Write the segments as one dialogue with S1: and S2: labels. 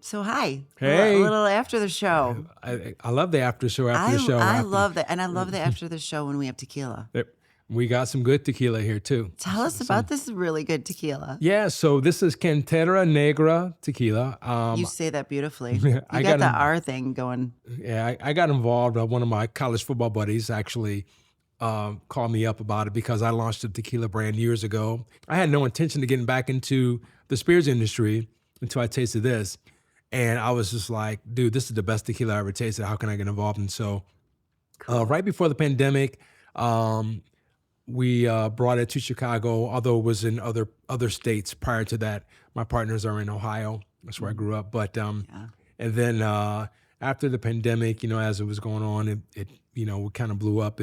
S1: So hi.
S2: Hey.
S1: A little after the show.
S2: I love the after show after the show.
S1: I love that. And I love the after the show when we have tequila.
S2: We got some good tequila here too.
S1: Tell us about this really good tequila.
S2: Yeah, so this is Cantera Negra tequila.
S1: You say that beautifully. You
S2: I
S1: got
S2: got
S1: the
S2: him-
S1: R thing going.
S2: Yeah, I got involved. One of my college football buddies actually called me up about it because I launched a tequila brand years ago. I had no intention of getting back into the spirits industry until I tasted this. And I was just like, dude, this is the best tequila I ever tasted. How can I get involved? And so right before the pandemic, we brought it to Chicago, although it was in other states prior to that. My partners are in Ohio. That's where I grew up. But and then after the pandemic, as it was going on, it kind of blew up.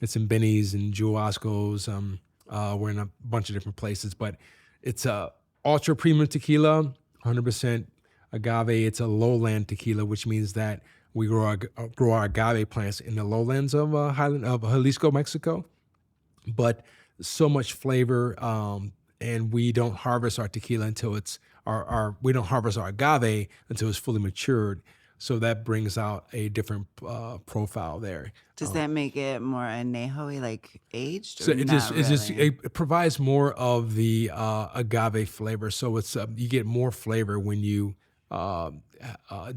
S2: It's in Benny's and Jewel Osco's. We're in a bunch of different places, but it's a ultra premium tequila, 100% agave. It's a lowland tequila, which means that we grow our agave plants in the lowlands of Jalisco, Mexico. But so much flavor, and we don't harvest our tequila until we don't harvest our agave until it's fully matured. So that brings out a different profile there.
S1: Does that make it more añejo-y, like aged?
S2: So
S1: Or
S2: it
S1: not really?
S2: it provides more of the agave flavor. So it's you get more flavor when you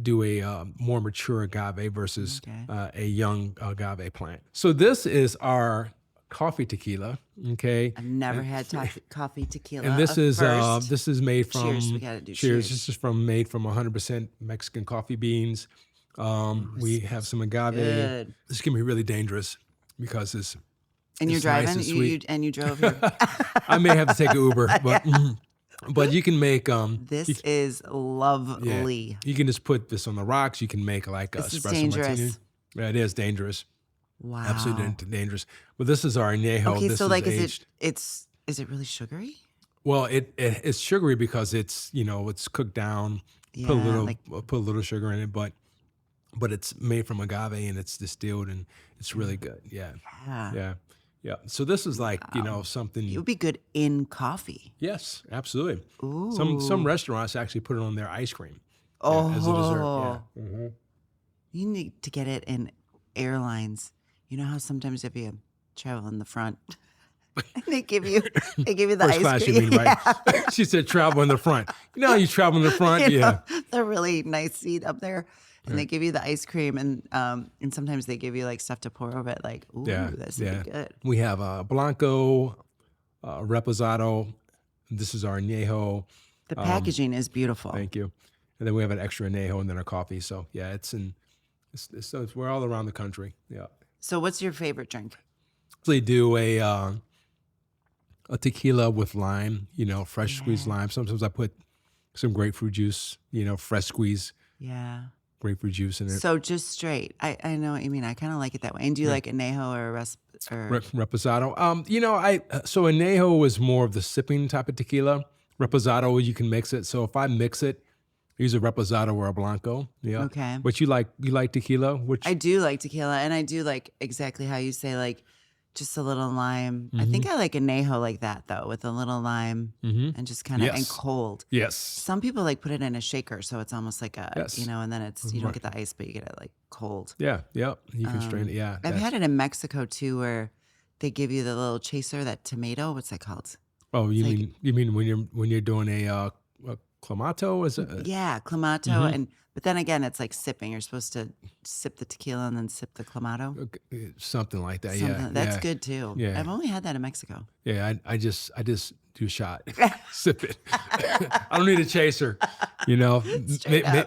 S2: do a more mature agave versus a young agave plant. So this is our coffee tequila. Okay,
S1: I've never had coffee tequila.
S2: and this is made from
S1: Cheers, we gotta do cheers.
S2: This is made from 100% Mexican coffee beans. We have some agave.
S1: good.
S2: This can be really dangerous because it's
S1: And you're
S2: it's nice
S1: driving?
S2: and sweet.
S1: You drove here.
S2: I may have to take an Uber, but you can make
S1: This is lovely.
S2: You can just put this on the rocks. You can make like a
S1: This is
S2: espresso
S1: dangerous.
S2: martini. Yeah, it is dangerous.
S1: Wow.
S2: Absolutely dangerous. But this is our añejo.
S1: Okay,
S2: This
S1: so like,
S2: aged.
S1: is it really sugary?
S2: Well, it's sugary because it's it's cooked down.
S1: Yeah,
S2: Put a little sugar in it, but it's made from agave and it's distilled and it's really good. Yeah, yeah. So this is like something.
S1: It would be good in coffee.
S2: Yes, absolutely.
S1: Ooh.
S2: Some restaurants actually put it on their ice cream as a dessert. Yeah. Mm-hmm.
S1: You need to get it in airlines. You know how sometimes if you travel in the front, they give you the
S2: First
S1: ice
S2: class,
S1: cream.
S2: you mean, right? She said travel in the front. You know how you travel in the front?
S1: You know,
S2: Yeah.
S1: the really nice seat up there, and they give you the ice cream, and sometimes they give you like stuff to pour over it. Like, ooh, this would be good.
S2: We have Blanco, Reposado. This is our añejo.
S1: The packaging is beautiful.
S2: Thank you. And then we have an extra añejo and then our coffee. So yeah, we're all around the country. Yeah.
S1: So, what's your favorite drink?
S2: Usually do a tequila with lime, fresh squeezed lime. Sometimes I put some grapefruit juice, fresh squeeze
S1: Yeah.
S2: grapefruit juice in it.
S1: So just straight. I know what you mean. I kind of like it that way. And do you like añejo or
S2: Reposado. So añejo is more of the sipping type of tequila. Reposado, you can mix it. So if I mix it, use a Reposado or a Blanco. Yeah.
S1: Okay.
S2: But you like tequila? Which
S1: I do like tequila, and I do like exactly how you say, like just a little lime. I think I like añejo like that though, with a little lime and just kind of and cold.
S2: Yes.
S1: Some people like put it in a shaker, so it's almost like a
S2: Yes.
S1: and then it's you don't get the ice, but you get it like cold.
S2: Yeah. Yeah. You can strain it. Yeah.
S1: I've had it in Mexico too, where they give you the little chaser, that tomato. What's that called?
S2: Oh, you mean when you're doing a clamato? Is it?
S1: Yeah, clamato, but then again, it's like sipping. You're supposed to sip the tequila and then sip the clamato.
S2: Something like that.
S1: That's good too.
S2: Yeah.
S1: I've only had that in Mexico.
S2: Yeah, I just do a shot, sip it. I don't need a chaser,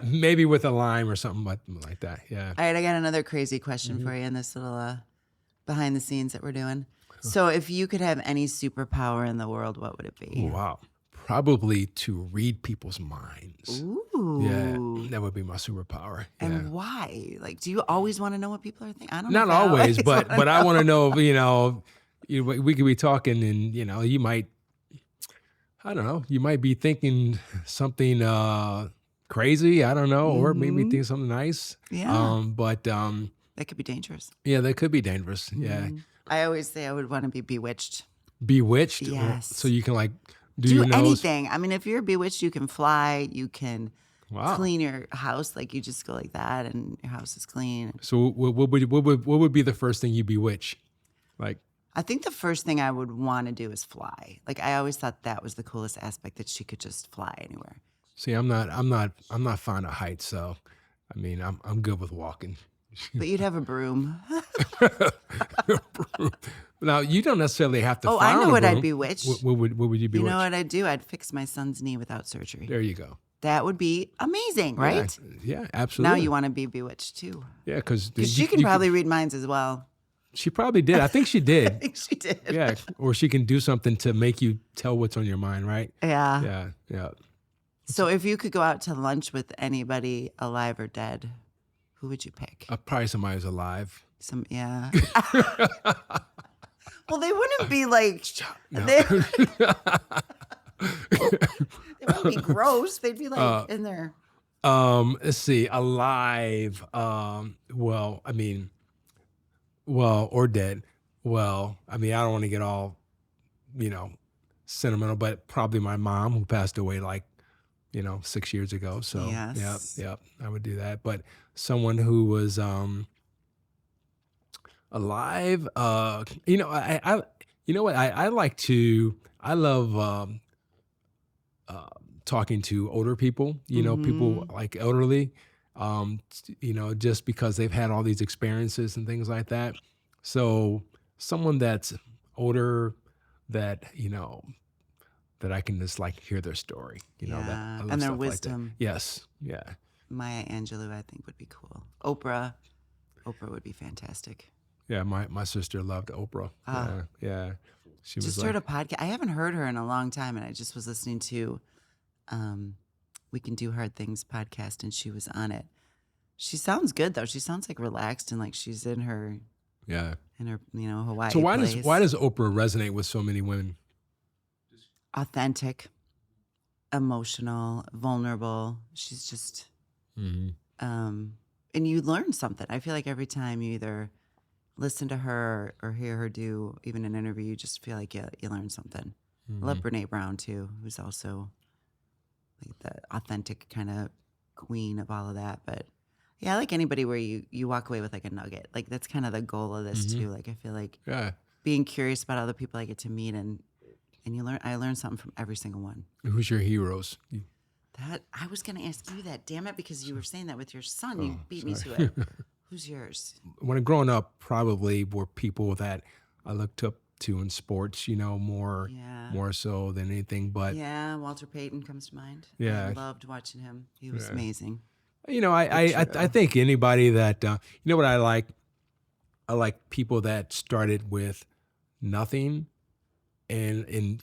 S2: maybe with a lime or something like that. Yeah.
S1: All right, I got another crazy question for you in this little behind the scenes that we're doing. So, if you could have any superpower in the world, what would it be?
S2: Oh, wow. Probably to read people's minds.
S1: Ooh.
S2: Yeah, that would be my superpower. Yeah.
S1: And why? Like, do you always want to know what people are thinking? I don't
S2: Not
S1: know. if I
S2: always, but I want to know, we could be talking and, you might, I don't know, you might be thinking something crazy, I don't know, or maybe thinking something nice.
S1: Yeah.
S2: But
S1: that could be dangerous.
S2: yeah, that could be dangerous. Yeah.
S1: I always say I would want to be bewitched.
S2: Bewitched?
S1: Yes.
S2: So you can like do
S1: Do
S2: your nose?
S1: anything. I mean, if you're bewitched, you can fly, you can
S2: Wow.
S1: clean your house. Like you just go like that and your house is clean.
S2: So what would be the first thing you bewitch? Like,
S1: I think the first thing I would want to do is fly. Like I always thought that was the coolest aspect, that she could just fly anywhere.
S2: see, I'm not fond of heights, so I mean, I'm good with walking.
S1: But you'd have a broom.
S2: Now, you don't necessarily have to fly
S1: I know
S2: on a
S1: what I'd
S2: broom.
S1: bewitch.
S2: What would you bewitch?
S1: You know what I'd do? I'd fix my son's knee without surgery.
S2: There you go.
S1: That would be amazing, right?
S2: Yeah, absolutely.
S1: Now you want to be bewitched too.
S2: Yeah, because
S1: She can probably read minds as well.
S2: She probably did. I think she did.
S1: I think she did.
S2: Yeah, or she can do something to make you tell what's on your mind, right?
S1: Yeah.
S2: Yeah.
S1: So if you could go out to lunch with anybody, alive or dead, who would you pick?
S2: Probably somebody who's alive.
S1: Yeah. Well, they wouldn't be like,
S2: No.
S1: they wouldn't be gross. They'd be like in there.
S2: Let's see, alive. Or dead. Well, I mean, I don't want to get all, sentimental, but probably my mom, who passed away 6 years ago. So
S1: yes.
S2: yeah, I would do that. But someone who was alive, I love talking to older people, people like elderly, just because they've had all these experiences and things like that. So someone that's older that, that I can just hear their story,
S1: and their wisdom.
S2: Like yes. Yeah.
S1: Maya Angelou, I think, would be cool. Oprah would be fantastic.
S2: Yeah. My sister loved Oprah. Yeah. She
S1: just heard a podcast. I haven't heard her in a long time. And I just was listening to, We Can Do Hard Things podcast, and she was on it. She sounds good though. She sounds like relaxed and like she's in her Hawaii.
S2: So why
S1: place.
S2: does Oprah resonate with so many women?
S1: Authentic, emotional, vulnerable. She's just and you learn something. I feel like every time you either listen to her or hear her do even an interview, you just feel like you learn something. I love Brene Brown too, who's also like the authentic kind of queen of all of that. But yeah, I like anybody where you walk away with like a nugget. Like that's kind of the goal of this too. Like I feel like being curious about other people I get to meet and I learn something from every single one.
S2: Who's your heroes?
S1: That I was going to ask you that, damn it, because you were saying that with your son. You beat me to it. Who's yours?
S2: When growing up, probably were people that I looked up to in sports, more so than anything. But
S1: yeah, Walter Payton comes to mind.
S2: Yeah,
S1: I loved watching him. He was amazing.
S2: I think anybody that what I like. I like people that started with nothing, and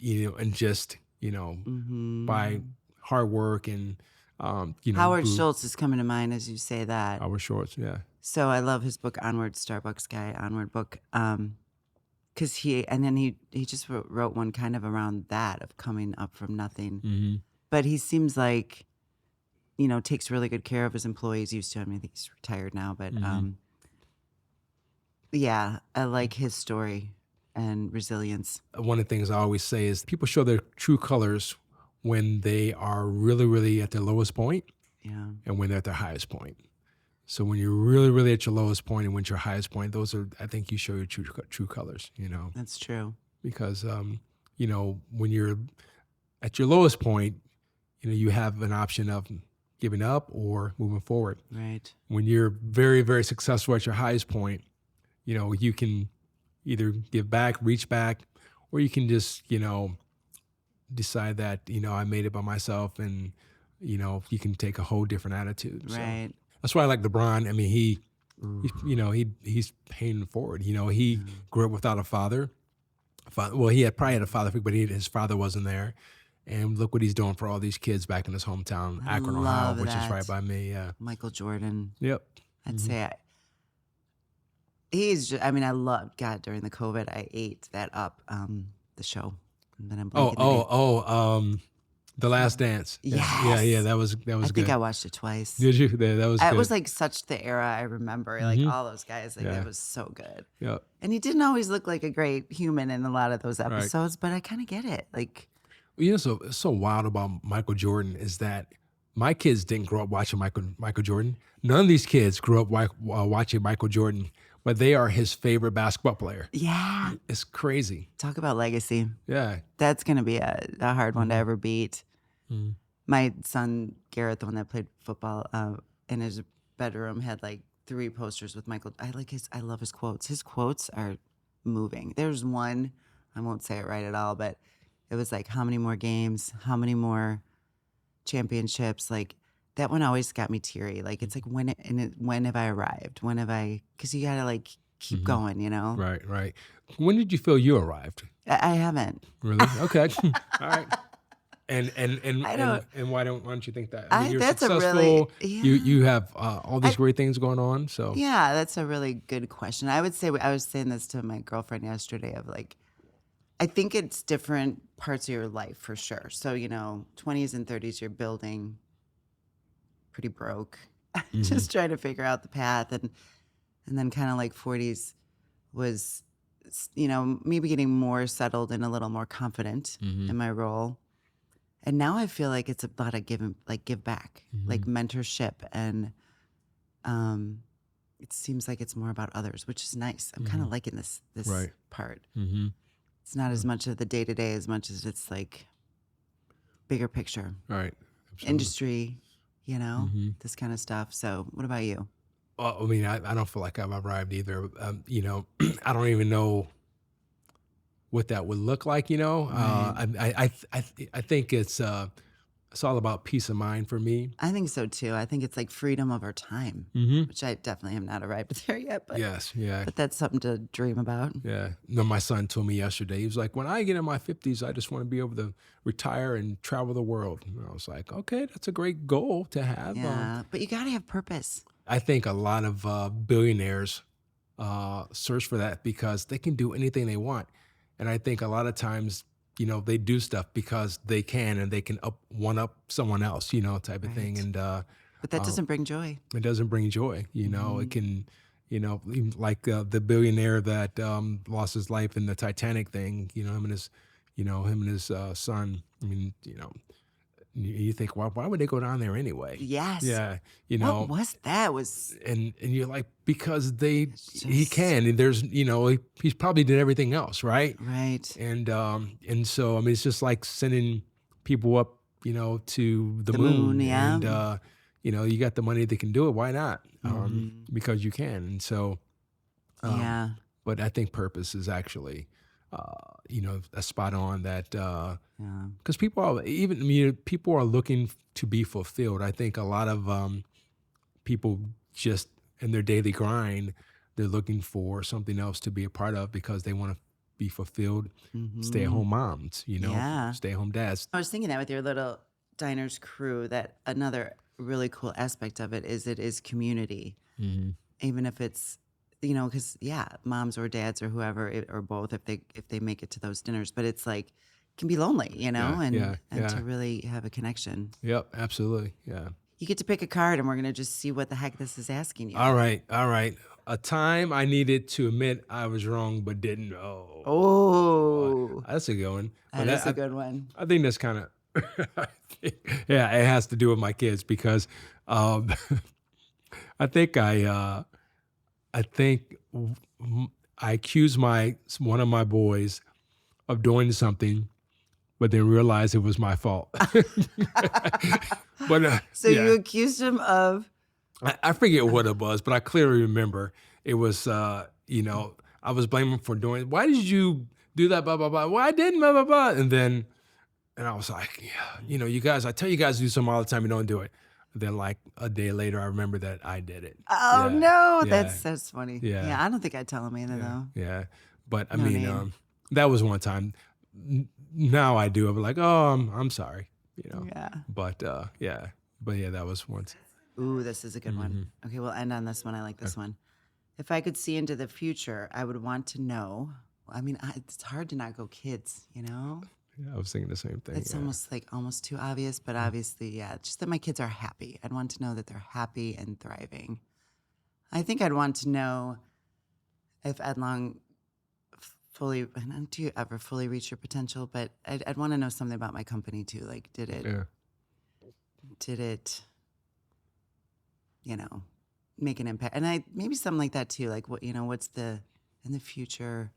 S2: just by hard work and
S1: Howard Schultz is coming to mind as you say that.
S2: Howard Schultz, yeah.
S1: So I love his book Onward, Starbucks guy, Onward book, because he just wrote one kind of around that of coming up from nothing. But he seems like takes really good care of his employees. Used to. I think he's retired now, but yeah, I like his story and resilience.
S2: One of the things I always say is people show their true colors when they are really, really at their lowest point, and when they're at their highest point. So when you're really, really at your lowest point and when you're your highest point, those are, I think, you show your true colors.
S1: That's true.
S2: Because when you're at your lowest point, you have an option of giving up or moving forward.
S1: Right.
S2: When you're very, very successful at your highest point, you can either give back, reach back, or you can just, decide that, I made it by myself, and, you can take a whole different attitude.
S1: Right.
S2: So that's why I like LeBron. I mean, he's paying it forward. He grew up without a father. Well, he probably had a father figure, but his father wasn't there. And look what he's doing for all these kids back in his hometown, Akron, Ohio, which is right by me. Yeah.
S1: Michael Jordan.
S2: Yep.
S1: I'd say he's just, I loved, God, during the COVID, I ate that up, the show. And then I'm
S2: The Last Dance.
S1: Yes.
S2: Yeah, that was good.
S1: I think I watched it twice.
S2: Did you? That was good.
S1: It was like such the era I remember, like all those guys, it was so good.
S2: Yeah.
S1: And he didn't always look like a great human in a lot of those episodes, but I kind of get it. Like,
S2: so wild about Michael Jordan is that my kids didn't grow up watching Michael Jordan. None of these kids grew up watching Michael Jordan, but they are his favorite basketball player.
S1: Yeah.
S2: It's crazy.
S1: Talk about legacy.
S2: Yeah.
S1: That's going to be a hard one to ever beat.
S2: Mhm.
S1: My son, Garrett, the one that played football, in his bedroom had like 3 posters with Michael. I love his quotes. His quotes are moving. There's one, I won't say it right at all, but it was like, how many more games, how many more championships? Like that one always got me teary. Like it's like when have I arrived? When have I? Because you gotta like keep going, you know.
S2: Right, right. When did you feel you arrived?
S1: I haven't.
S2: Really? Okay. All right. And
S1: I don't.
S2: why don't you think that? I mean, you're
S1: That's a
S2: successful.
S1: really yeah.
S2: You have all these great things going on. So
S1: Yeah, that's a really good question. I would say I was saying this to my girlfriend yesterday of like, I think it's different parts of your life for sure. So, 20s and 30s, you're building pretty broke, just trying to figure out the path. And then kind of like 40s was, maybe getting more settled and a little more confident in my role. And now I feel like it's about a give back, like mentorship. And it seems like it's more about others, which is nice. I'm kind of liking this
S2: Right.
S1: part.
S2: Mm-hmm.
S1: It's not as much of the day to day as much as it's like bigger picture,
S2: Right. Absolutely.
S1: industry, this kind of stuff. So, what about you?
S2: Well, I mean, I don't feel like I've arrived either. I don't even know what that would look like.
S1: Right.
S2: I think it's all about peace of mind for me.
S1: I think so too. I think it's like freedom over time,
S2: Mm-hmm.
S1: which I definitely have not arrived there yet. But
S2: Yes. Yeah.
S1: but that's something to dream about.
S2: Yeah. No, my son told me yesterday, he was like, when I get in my 50s, I just want to be able to retire and travel the world. And I was like, okay, that's a great goal to have.
S1: Yeah, but you got to have purpose.
S2: I think a lot of billionaires search for that because they can do anything they want. And I think a lot of times, they do stuff because they can and they can one up someone else, type of thing.
S1: Right.
S2: And
S1: But that doesn't bring joy.
S2: it doesn't bring joy. It can, even like the billionaire that lost his life in the Titanic thing, him and his son. I mean, you think, why would they go down there anyway?
S1: Yes.
S2: Yeah.
S1: What was that? Was
S2: And you're like, because he
S1: just-
S2: can, and there's, he's probably did everything else. Right.
S1: right.
S2: And so, I mean, it's just like sending people up, to the
S1: moon, yeah.
S2: And, you got the money that can do it. Why not? Because you can. And so,
S1: Yeah.
S2: but I think purpose is actually, a spot on that,
S1: Yeah.
S2: because people are looking to be fulfilled. I think a lot of people just in their daily grind, they're looking for something else to be a part of because they want to be fulfilled. Stay-at-home moms,
S1: Yeah.
S2: stay-at-home dads.
S1: I was thinking that with your little diners crew, that another really cool aspect of it is community. Even if it's, because moms or dads or whoever or both, if they make it to those dinners, but it's like it can be lonely, and to really have a connection.
S2: Yep, absolutely. Yeah.
S1: You get to pick a card, and we're gonna just see what the heck this is asking you.
S2: All right. A time I needed to admit I was wrong but didn't know.
S1: Oh,
S2: That's a good one.
S1: that is a good one.
S2: I think that's kind of, yeah, it has to do with my kids because I think I accused one of my boys of doing something, but then realized it was my fault. But
S1: So you accused him of
S2: I forget what it was, but I clearly remember it was, I was blaming him for doing, why did you do that, blah, blah, blah. Well, I didn't, blah, blah, blah. And I was like, yeah, you guys, I tell you guys to do something all the time, you don't do it. And then like a day later, I remember that I did it.
S1: oh
S2: Yeah,
S1: no,
S2: yeah,
S1: that's funny.
S2: Yeah.
S1: I don't think I'd tell him either though.
S2: yeah. But I
S1: No
S2: mean,
S1: name.
S2: that was one time. Now I do. I'm like, oh, I'm sorry,
S1: Yeah.
S2: But yeah, that was once.
S1: Ooh, this is a good one. Okay, we'll end on this one. I like this one. If I could see into the future, I would want to know. I mean, it's hard to not go kids,
S2: Yeah, I was thinking the same thing.
S1: It's almost too obvious, but obviously, just that my kids are happy. I'd want to know that they're happy and thriving. I think I'd want to know if Edlong fully, and do you ever fully reach your potential? But I'd want to know something about my company too. Like, did it did it, make an impact? And maybe something like that too. Like what's in the future?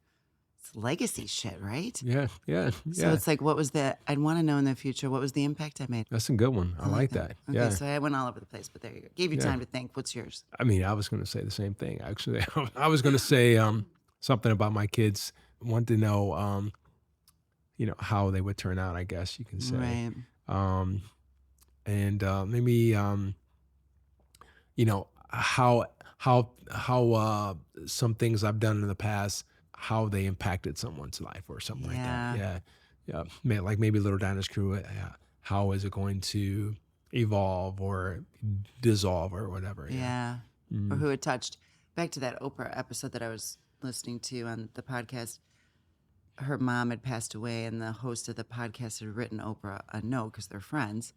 S1: It's legacy shit, right?
S2: Yeah.
S1: So it's like, I'd want to know in the future, what was the impact I made?
S2: That's a good one. I like that.
S1: Okay,
S2: Yeah.
S1: so I went all over the place, but there you go. Gave you time to think. What's yours?
S2: I mean, I was going to say the same thing, actually. I was going to say something about my kids. Want to know, how they would turn out, I guess you can say.
S1: Right.
S2: And maybe, how some things I've done in the past, how they impacted someone's life or something like that. Yeah. Like maybe Little Diners Crew, how is it going to evolve or dissolve or whatever?
S1: Yeah. Or who it touched. Back to that Oprah episode that I was listening to on the podcast. Her mom had passed away, and the host of the podcast had written Oprah a note because they're friends.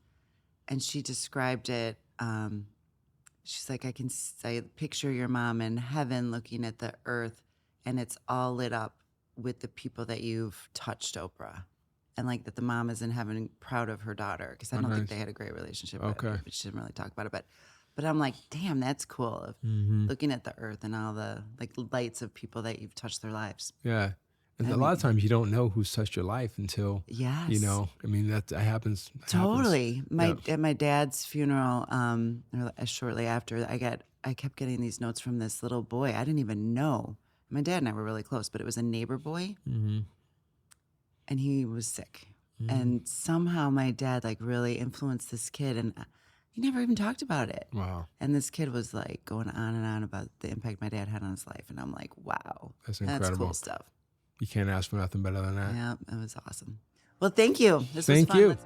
S1: And she described it. She's like, I picture your mom in heaven looking at the earth, and it's all lit up with the people that you've touched, Oprah. And like that the mom is in heaven proud of her daughter, because I don't think they had a great relationship.
S2: Okay.
S1: But she didn't really talk about it. But I'm like, damn, that's cool. Of looking at the earth and all the like lights of people that you've touched their lives.
S2: Yeah. And a lot of times you don't know who's touched your life until,
S1: yes.
S2: I mean, that happens.
S1: Totally. At my dad's funeral, shortly after, I kept getting these notes from this little boy. I didn't even know. My dad and I were really close, but it was a neighbor boy.
S2: Mm-hmm.
S1: And he was sick. Mm-hmm. And somehow my dad like really influenced this kid, and he never even talked about it.
S2: Wow.
S1: And this kid was like going on and on about the impact my dad had on his life. And I'm like, wow.
S2: That's incredible.
S1: That's cool stuff.
S2: You can't ask for nothing better than that.
S1: Yeah, it was awesome. Well, thank you. This was fun.
S2: Thank you.